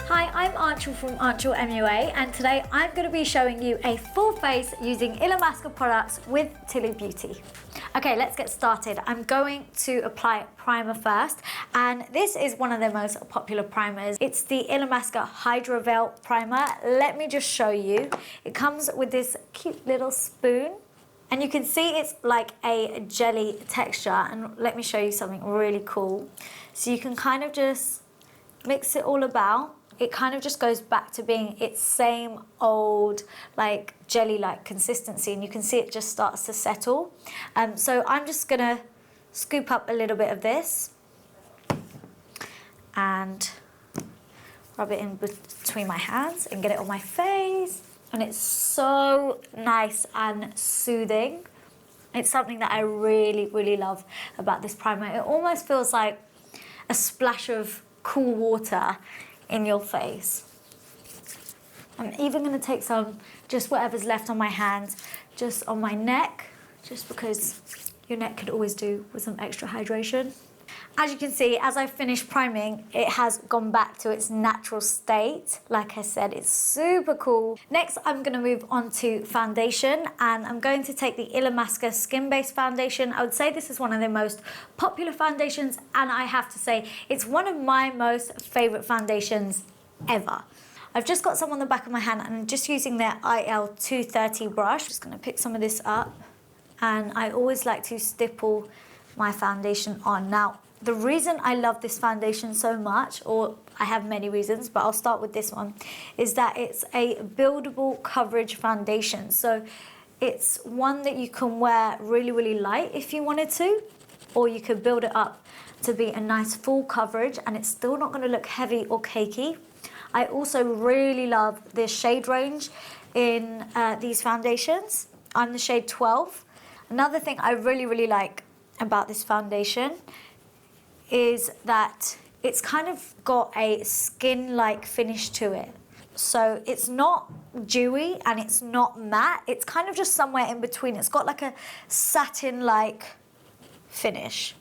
Hi, I'm Anchal from Anchalmua, and today I'm going to be showing you a full face using Illamasqua products with Tili Beauty. Okay, let's get started. I'm going to apply primer first, and this is one of the most popular primers. It's the Illamasqua Hydro Veil Primer. Let me just show you. It comes with this cute little spoon, and you can see it's like a jelly texture, and let me show you something really cool. So you can kind of just mix it all about. It kind of just goes back to being its same old like jelly-like consistency, and you can see it just starts to settle. So I'm just gonna scoop up a little bit of this and rub it in between my hands and get it on my face. And it's so nice and soothing. It's something that I really, really love about this primer. It almost feels like a splash of cool water in your face. I'm even going to take some, just whatever's left on my hands, just on my neck, just because your neck could always do with some extra hydration. As you can see, as I finished priming, it has gone back to its natural state. Like I said, it's super cool. Next, I'm going to move on to foundation, and I'm going to take the Illamasqua Skin-Based Foundation. I would say this is one of the most popular foundations, and I have to say, it's one of my most favorite foundations ever. I've just got some on the back of my hand, and I'm just using their IL230 brush. Just going to pick some of this up, and I always like to stipple my foundation on. Now, the reason I love this foundation so much, or I have many reasons, but I'll start with this one, is that it's a buildable coverage foundation. So it's one that you can wear really, really light if you wanted to, or you could build it up to be a nice full coverage, and it's still not going to look heavy or cakey. I also really love the shade range in these foundations. I'm the shade 12. Another thing I really, really like about this foundation is that it's kind of got a skin-like finish to it. So it's not dewy and it's not matte. It's kind of just somewhere in between. It's got like a satin-like finish.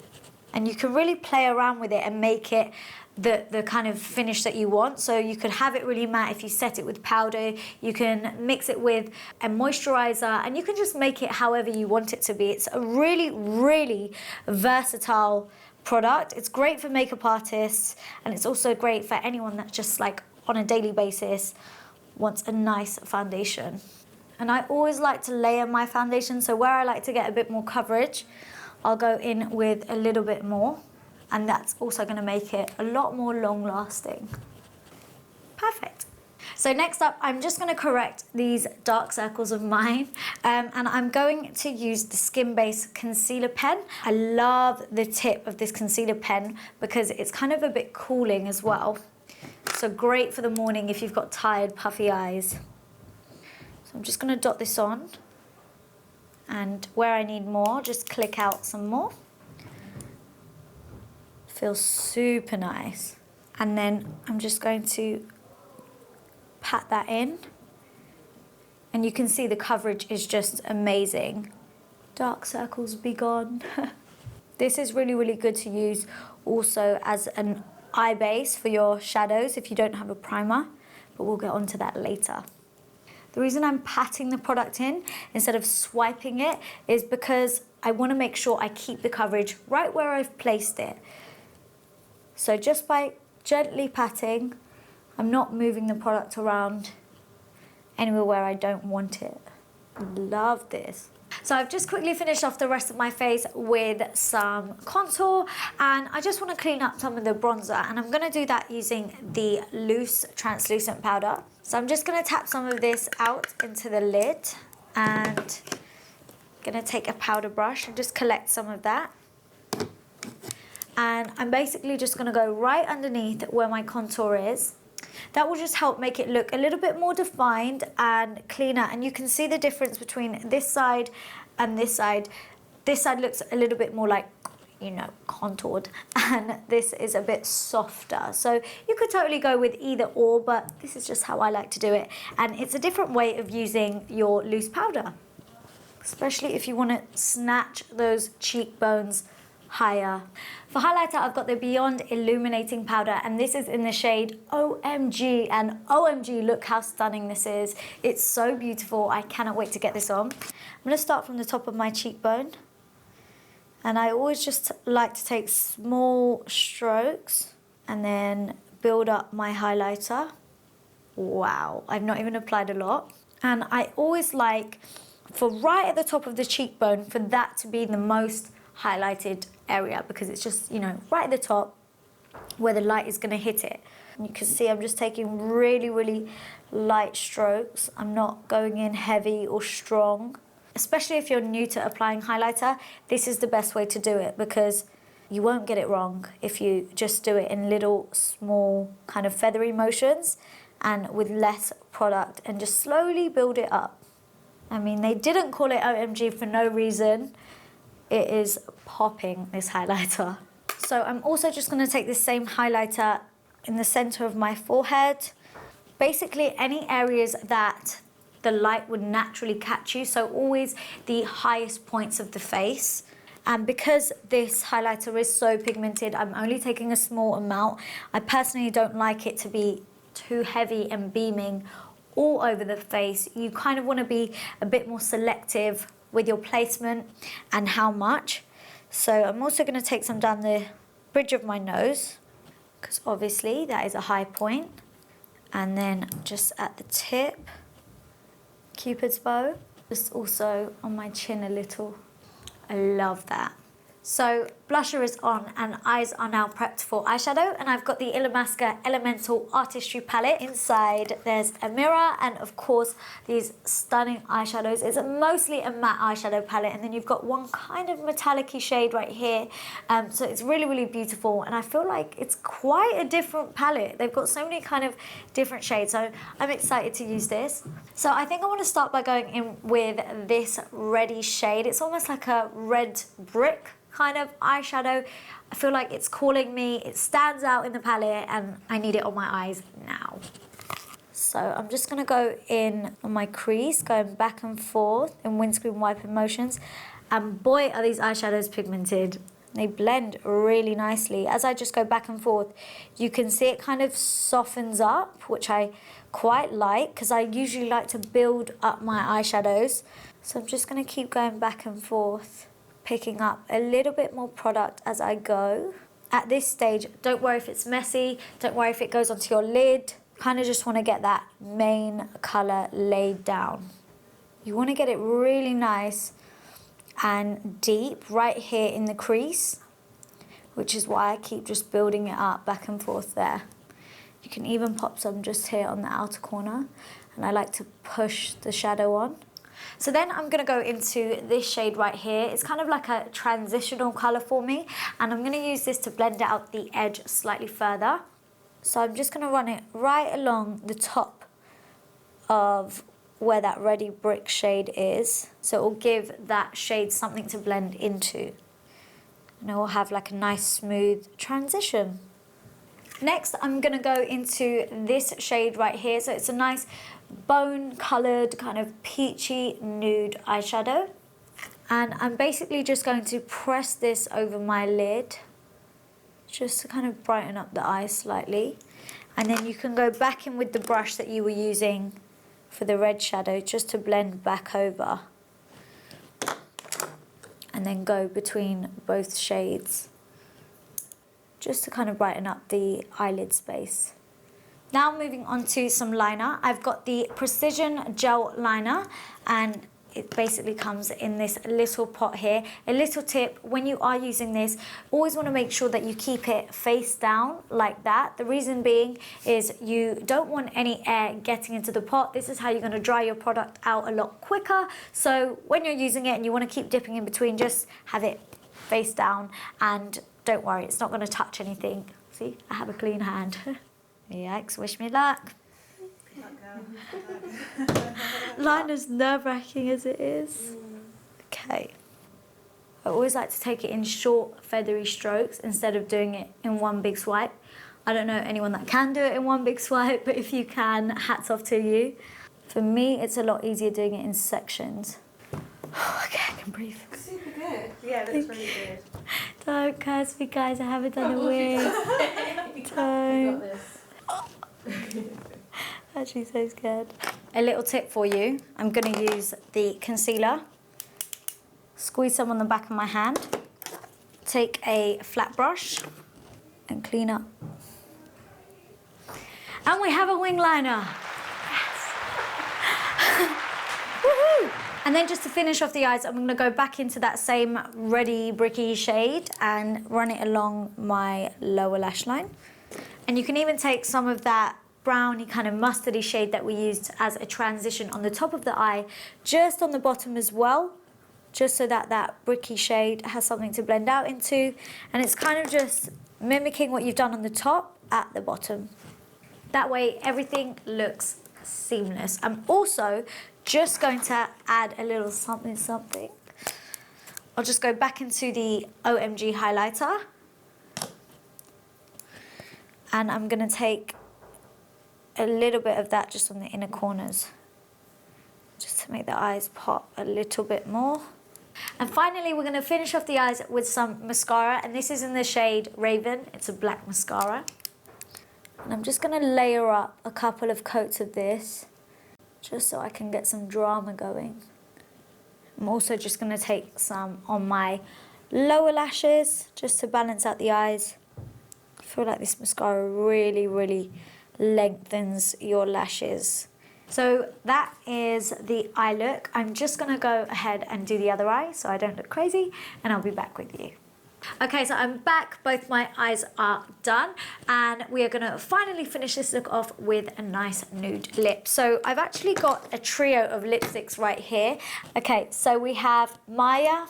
And you can really play around with it and make it the kind of finish that you want. So you could have it really matte if you set it with powder. You can mix it with a moisturizer, and you can just make it however you want it to be. It's a really, really versatile product. It's great for makeup artists, and it's also great for anyone that just like on a daily basis wants a nice foundation. And I always like to layer my foundation, so where I like to get a bit more coverage, I'll go in with a little bit more, and that's also going to make it a lot more long lasting. Perfect. So next up, I'm just going to correct these dark circles of mine, and I'm going to use the Skin-Based Concealer Pen. I love the tip of this concealer pen because it's kind of a bit cooling as well. So great for the morning if you've got tired, puffy eyes. So I'm just going to dot this on, and where I need more, just click out some more. Feels super nice. And then I'm just going to pat that in, and you can see the coverage is just amazing. Dark circles be gone. This is really, really good to use also as an eye base for your shadows if you don't have a primer, but we'll get onto that later. The reason I'm patting the product in instead of swiping it is because I want to make sure I keep the coverage right where I've placed it. So just by gently patting, I'm not moving the product around anywhere where I don't want it. Love this. So I've just quickly finished off the rest of my face with some contour, and I just want to clean up some of the bronzer, and I'm going to do that using the loose translucent powder. So I'm just going to tap some of this out into the lid, and I'm going to take a powder brush and just collect some of that. And I'm basically just going to go right underneath where my contour is. That will just help make it look a little bit more defined and cleaner. And you can see the difference between this side and this side. This side looks a little bit more like, you know, contoured, and this is a bit softer. So you could totally go with either or, but this is just how I like to do it. And it's a different way of using your loose powder, especially if you want to snatch those cheekbones higher. For highlighter, I've got the Beyond Illuminating Powder, and this is in the shade OMG. And OMG, look how stunning this is. It's so beautiful. I cannot wait to get this on. I'm going to start from the top of my cheekbone. And I always just like to take small strokes and then build up my highlighter. Wow, I've not even applied a lot. And I always like, for right at the top of the cheekbone, for that to be the most highlighted area, because it's just, you know, right at the top where the light is going to hit it. And you can see I'm just taking really, really light strokes. I'm not going in heavy or strong. Especially if you're new to applying highlighter, this is the best way to do it, because you won't get it wrong if you just do it in little, small, kind of feathery motions and with less product, and just slowly build it up. I mean, they didn't call it OMG for no reason. It is popping, this highlighter. So I'm also just going to take this same highlighter in the center of my forehead. Basically, any areas that the light would naturally catch you, so always the highest points of the face. And because this highlighter is so pigmented, I'm only taking a small amount. I personally don't like it to be too heavy and beaming all over the face. You kind of want to be a bit more selective with your placement and how much. So I'm also going to take some down the bridge of my nose, because obviously that is a high point. And then just at the tip, Cupid's bow, just also on my chin a little. I love that. So blusher is on and eyes are now prepped for eyeshadow, and I've got the Illamasqua Elemental Artistry palette. Inside there's a mirror and of course these stunning eyeshadows. It's mostly a matte eyeshadow palette, and then you've got one kind of metallic-y shade right here. So it's really, really beautiful, and I feel like it's quite a different palette. They've got so many kind of different shades, so I'm excited to use this. So I think I want to start by going in with this reddy shade. It's almost like a red brick kind of eyeshadow. I feel like it's calling me, it stands out in the palette, and I need it on my eyes now. So I'm just gonna go in on my crease, going back and forth in windscreen wiper motions, and boy are these eyeshadows pigmented. They blend really nicely. As I just go back and forth, you can see it kind of softens up, which I quite like, because I usually like to build up my eyeshadows. So I'm just gonna keep going back and forth, picking up a little bit more product as I go. At this stage, don't worry if it's messy, don't worry if it goes onto your lid. Kind of just want to get that main colour laid down. You want to get it really nice and deep right here in the crease, which is why I keep just building it up back and forth there. You can even pop some just here on the outer corner, and I like to push the shadow on. So then I'm going to go into this shade right here. It's kind of like a transitional colour for me, and I'm going to use this to blend out the edge slightly further. So I'm just going to run it right along the top of where that reddy brick shade is. So it will give that shade something to blend into. And it will have like a nice smooth transition. Next, I'm going to go into this shade right here. So it's a nice bone-coloured, kind of peachy nude eyeshadow. And I'm basically just going to press this over my lid, just to kind of brighten up the eyes slightly. And then you can go back in with the brush that you were using for the red shadow, just to blend back over. And then go between both shades, just to kind of brighten up the eyelid space. Now moving on to some liner. I've got the Precision Gel Liner, and it basically comes in this little pot here. A little tip, when you are using this, always want to make sure that you keep it face down like that. The reason being is you don't want any air getting into the pot. This is how you're going to dry your product out a lot quicker. So when you're using it and you want to keep dipping in between, just have it face down, and don't worry, it's not going to touch anything. See, I have a clean hand. Yikes, wish me luck. Liner's nerve-wracking as it is. Okay. I always like to take it in short, feathery strokes instead of doing it in one big swipe. I don't know anyone that can do it in one big swipe, but if you can, hats off to you. For me, it's a lot easier doing it in sections. Okay, I can breathe. Super good. Yeah, that's really good. Don't curse me, guys. I haven't done a wig. Don't. Actually so scared. A little tip for you. I'm going to use the concealer. Squeeze some on the back of my hand. Take a flat brush and clean up. And we have a wing liner. Woohoo! And then just to finish off the eyes, I'm going to go back into that same Ready Bricky shade and run it along my lower lash line. And you can even take some of that browny kind of mustardy shade that we used as a transition on the top of the eye, just on the bottom as well, just so that that bricky shade has something to blend out into. And it's kind of just mimicking what you've done on the top at the bottom. That way everything looks seamless. I'm also just going to add a little something. I'll just go back into the OMG highlighter. And I'm going to take a little bit of that just on the inner corners, just to make the eyes pop a little bit more. And finally, we're going to finish off the eyes with some mascara, and this is in the shade Raven. It's a black mascara. And I'm just going to layer up a couple of coats of this, just so I can get some drama going. I'm also just going to take some on my lower lashes, just to balance out the eyes. I feel like this mascara really, really lengthens your lashes. So that is the eye look. I'm just going to go ahead and do the other eye so I don't look crazy, and I'll be back with you. Okay, so I'm back. Both my eyes are done, and we are going to finally finish this look off with a nice nude lip. So I've actually got a trio of lipsticks right here. Okay, so we have Maya,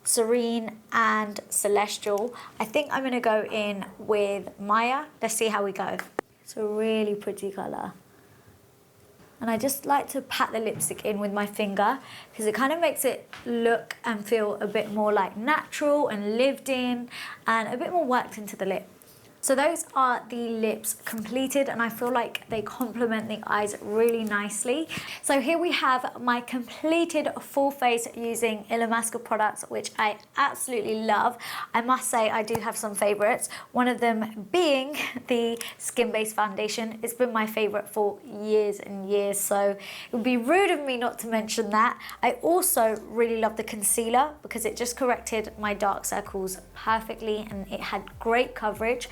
Serene and Celestial. I think I'm going to go in with Maya. Let's see how we go. It's a really pretty colour. And I just like to pat the lipstick in with my finger because it kind of makes it look and feel a bit more like natural and lived in and a bit more worked into the lip. So those are the lips completed, and I feel like they complement the eyes really nicely. So here we have my completed full face using Illamasqua products, which I absolutely love. I must say I do have some favorites, one of them being the skin-based foundation. It's been my favorite for years and years, so it would be rude of me not to mention that. I also really love the concealer because it just corrected my dark circles perfectly and it had great coverage.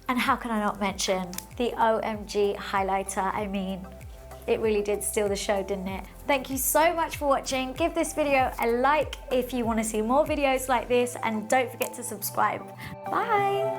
And how can I not mention the OMG highlighter? I mean, it really did steal the show, didn't it? Thank you so much for watching. Give this video a like if you want to see more videos like this, and don't forget to subscribe. Bye.